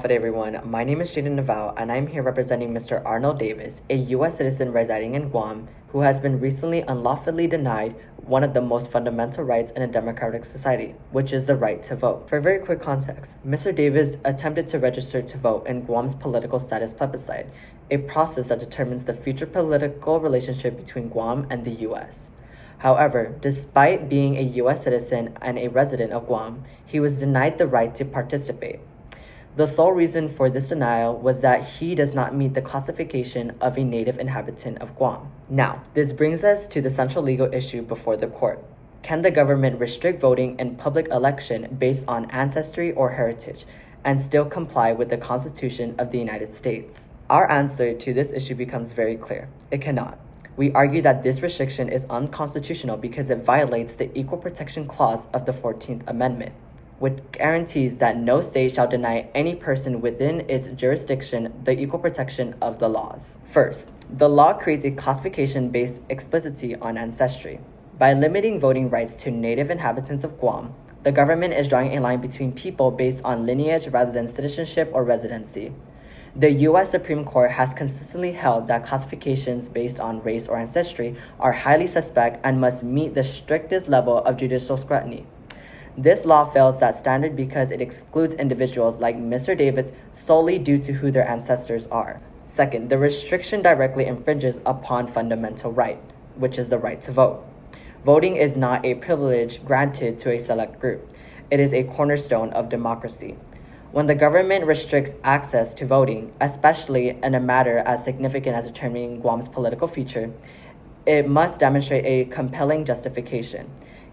Good everyone, my name is Jaden Naval and I'm here representing Mr. Arnold Davis, a U.S. citizen residing in Guam who has been recently unlawfully denied one of the most fundamental rights in a democratic society, which is the right to vote. For very quick context, Mr. Davis attempted to register to vote in Guam's political status plebiscite, a process that determines the future political relationship between Guam and the U.S. However, despite being a U.S. citizen and a resident of Guam, he was denied the right to participate. The sole reason for this denial was that he does not meet the classification of a native inhabitant of Guam. Now, this brings us to the central legal issue before the court. Can the government restrict voting in public election based on ancestry or heritage and still comply with the Constitution of the United States? Our answer to this issue becomes very clear. It cannot. We argue that this restriction is unconstitutional because it violates the Equal Protection Clause of the 14th Amendment, which guarantees that no state shall deny any person within its jurisdiction the equal protection of the laws. First, the law creates a classification based explicitly on ancestry. By limiting voting rights to native inhabitants of Guam, the government is drawing a line between people based on lineage rather than citizenship or residency. The U.S. Supreme Court has consistently held that classifications based on race or ancestry are highly suspect and must meet the strictest level of judicial scrutiny. This law fails that standard because it excludes individuals like Mr. Davis solely due to who their ancestors are. Second, the restriction directly infringes upon fundamental right, which is the right to vote. Voting is not a privilege granted to a select group. It is a cornerstone of democracy. When the government restricts access to voting, especially in a matter as significant as determining Guam's political future, it must demonstrate a compelling justification.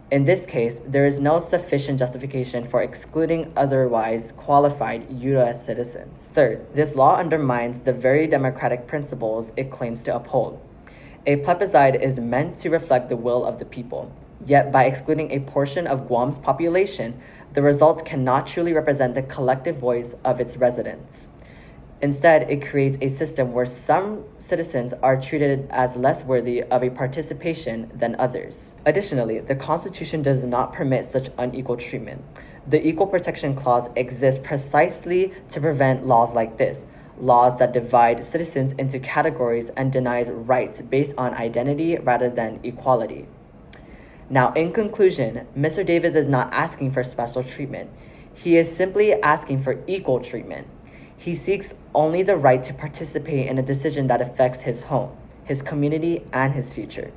In this case, there is no sufficient justification for excluding otherwise qualified U.S. citizens. Third, this law undermines the very democratic principles it claims to uphold. A plebiscite is meant to reflect the will of the people, yet by excluding a portion of Guam's population, the results cannot truly represent the collective voice of its residents. Instead, it creates a system where some citizens are treated as less worthy of a participation than others. Additionally, the Constitution does not permit such unequal treatment. The Equal Protection Clause exists precisely to prevent laws like this, laws that divide citizens into categories and denies rights based on identity rather than equality. Now, in conclusion, Mr. Davis is not asking for special treatment. He is simply asking for equal treatment. He seeks only the right to participate in a decision that affects his home, his community, and his future.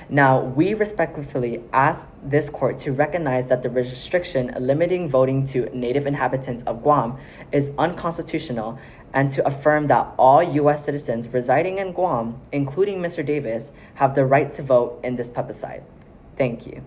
Now, we respectfully ask this court to recognize that the restriction limiting voting to native inhabitants of Guam is unconstitutional and to affirm that all U.S. citizens residing in Guam, including Mr. Davis, have the right to vote in this plebiscite. Thank you.